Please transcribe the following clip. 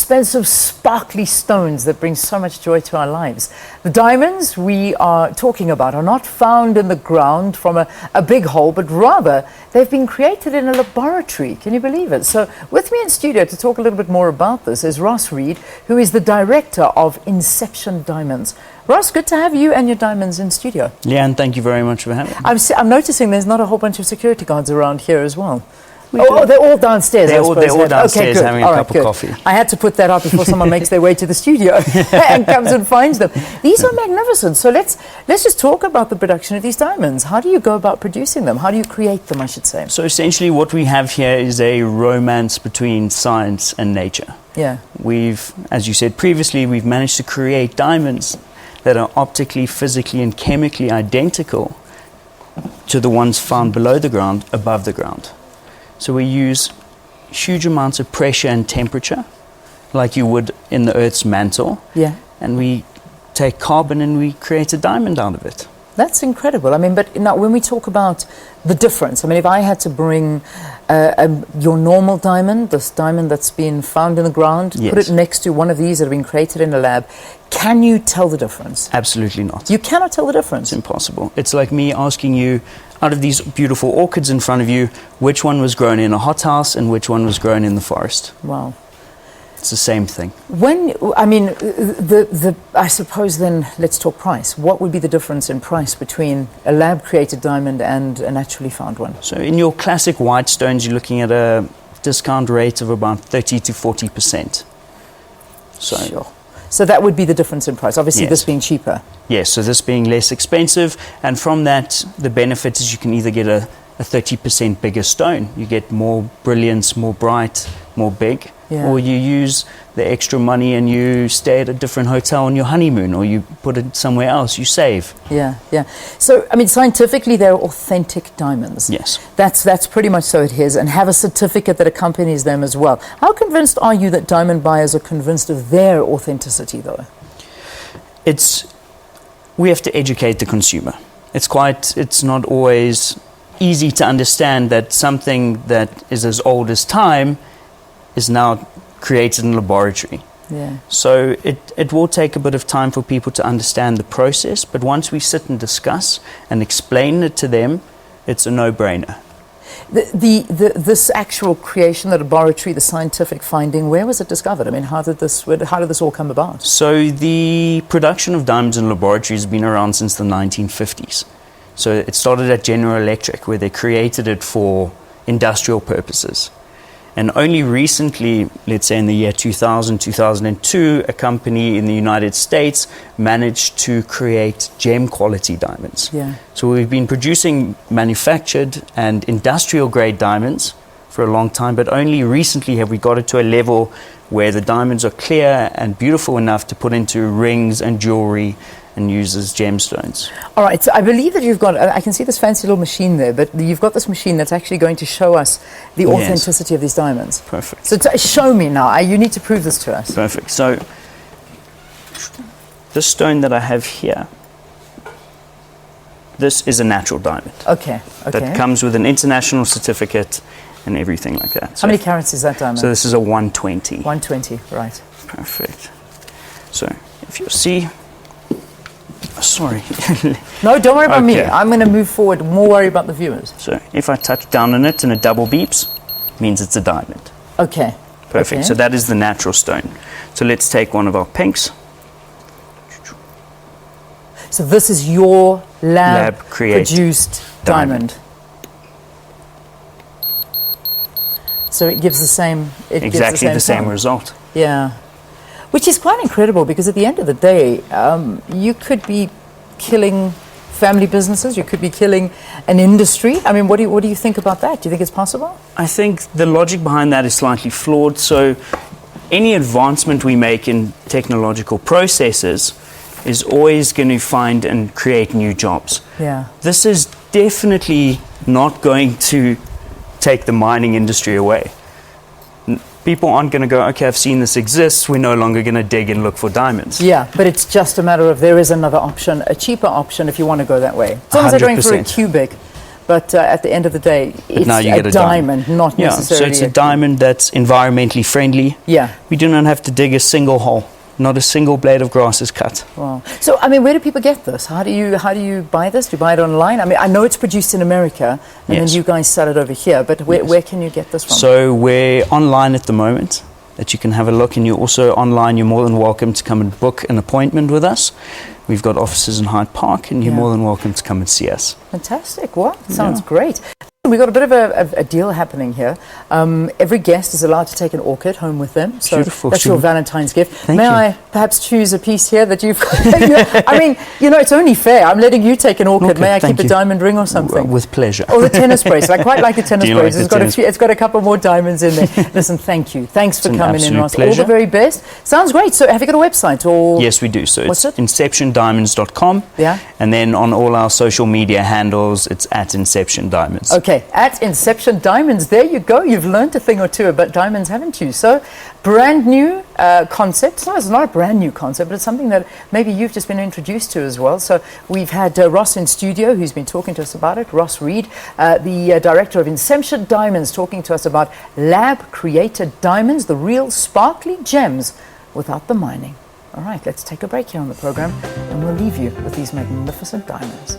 expensive, sparkly stones that bring so much joy to our lives. The diamonds we are talking about are not found in the ground from a big hole, but rather they've been created in a laboratory. Can you believe it? So with me in studio to talk a little bit more about this is Ross Reid, who is the director of Inception Diamonds. Ross, good to have you and your diamonds in studio. Leanne, thank you very much for having me. I'm noticing there's not a whole bunch of security guards around here as well. They're all downstairs. They're all downstairs having a cup of coffee. I had to put that out before someone makes their way to the studio and comes and finds them. These are magnificent. So let's just talk about the production of these diamonds. How do you go about producing them? How do you create them, I should say? So essentially what we have here is a romance between science and nature. Yeah. We've, as you said previously, we've managed to create diamonds that are optically, physically and chemically identical to the ones found below the ground, above the ground. So we use huge amounts of pressure and temperature, like you would in the Earth's mantle. Yeah. And we take carbon and we create a diamond out of it. That's incredible. I mean, but now when we talk about the difference, I mean, if I had to bring your normal diamond, this diamond that's been found in the ground, yes, put it next to one of these that have been created in a lab, can you tell the difference? Absolutely not. You cannot tell the difference? It's impossible. It's like me asking you, out of these beautiful orchids in front of you, which one was grown in a hothouse and which one was grown in the forest. Wow. It's the same thing. I suppose then let's talk price. What would be the difference in price between a lab-created diamond and a naturally found one? So in your classic white stones, you're looking at a discount rate of about 30 to 40%. Sure. So that would be the difference in price, obviously. Yes. This being cheaper. Yes, so this being less expensive, and from that, the benefit is you can either get a 30% bigger stone. You get more brilliance, more bright, more big. Yeah. Or you use the extra money and you stay at a different hotel on your honeymoon, or you put it somewhere else, you save. Yeah, yeah. So, I mean, scientifically, they're authentic diamonds. Yes. That's pretty much so it is, and have a certificate that accompanies them as well. How convinced are you that diamond buyers are convinced of their authenticity, though? We have to educate the consumer. It's not always easy to understand that something that is as old as time is now created in a laboratory. Yeah. So it will take a bit of time for people to understand the process, but once we sit and discuss and explain it to them, it's a no-brainer. This actual creation, the laboratory, the scientific finding, where was it discovered? I mean, how did this all come about? So the production of diamonds in laboratories has been around since the 1950s. So it started at General Electric, where they created it for industrial purposes. And only recently, let's say in the year 2000, 2002, a company in the United States managed to create gem quality diamonds. Yeah. So we've been producing manufactured and industrial grade diamonds for a long time, but only recently have we got it to a level where the diamonds are clear and beautiful enough to put into rings and jewelry and use as gemstones. All right, so I believe that you've got, I can see this fancy little machine there, but you've got this machine that's actually going to show us the authenticity of these diamonds. Perfect. So show me now, you need to prove this to us. Perfect. So this stone that I have here, this is a natural diamond. Okay. That comes with an international certificate and everything like that. How many carats is that diamond? So this is a 120. 120, right. Perfect. So if you see, sorry. No, don't worry about me. I'm going to move forward. More worry about the viewers. So if I touch down on it and it double beeps, means it's a diamond. Okay. Perfect. So that is the natural stone. So let's take one of our pinks. So this is your lab-produced diamond. So it gives the same... Exactly the same result. Yeah. Which is quite incredible, because at the end of the day, you could be killing family businesses, you could be killing an industry. I mean, what do you think about that? Do you think it's possible? I think the logic behind that is slightly flawed. So any advancement we make in technological processes is always going to find and create new jobs. Yeah. This is definitely not going to take the mining industry away. People aren't going to go, okay, I've seen this exists, we're no longer going to dig and look for diamonds. Yeah, but it's just a matter of there is another option, a cheaper option if you want to go that way. As long as they're going for a cubic, but at the end of the day, it's now you a get a diamond, not Yeah, necessarily. so it's a diamond that's environmentally friendly. Yeah. We do not have to dig a single hole. Not a single blade of grass is cut. Wow. So, I mean, where do people get this? How do you buy this? Do you buy it online? I mean, I know it's produced in America, and Yes. then you guys sell it over here, but where can you get this from? So we're online at the moment, that you can have a look, and you're also online. You're more than welcome to come and book an appointment with us. We've got offices in Hyde Park, and you're Yeah. more than welcome to come and see us. Fantastic. Well, sounds great. We've got a bit of a deal happening here. Every guest is allowed to take an orchid home with them. So Beautiful. that's your Valentine's gift. Thank May you. I perhaps choose a piece here that you've I mean, it's only fair. I'm letting you take an orchid. May I thank keep a you. diamond ring or something? With pleasure. Or the tennis bracelet. I quite like the tennis Do you like bracelet. the It's got a couple more diamonds in there. Listen, thank you. Thanks for It's an coming in, absolute Ross. All pleasure. the very best. Sounds great. So have you got a website or? Yes, we do. So What's it's it? inceptiondiamonds.com. Yeah. And then on all our social media handles, it's at Inception Diamonds. Okay, at Inception Diamonds. There you go. You've learned a thing or two about diamonds, haven't you? So, brand new concept. No, it's not a brand new concept, but it's something that maybe you've just been introduced to as well. So, we've had Ross in studio, who's been talking to us about it. Ross Reid, the director of Inception Diamonds, talking to us about lab-created diamonds, the real sparkly gems without the mining. All right, let's take a break here on the program, and we'll leave you with these magnificent diamonds.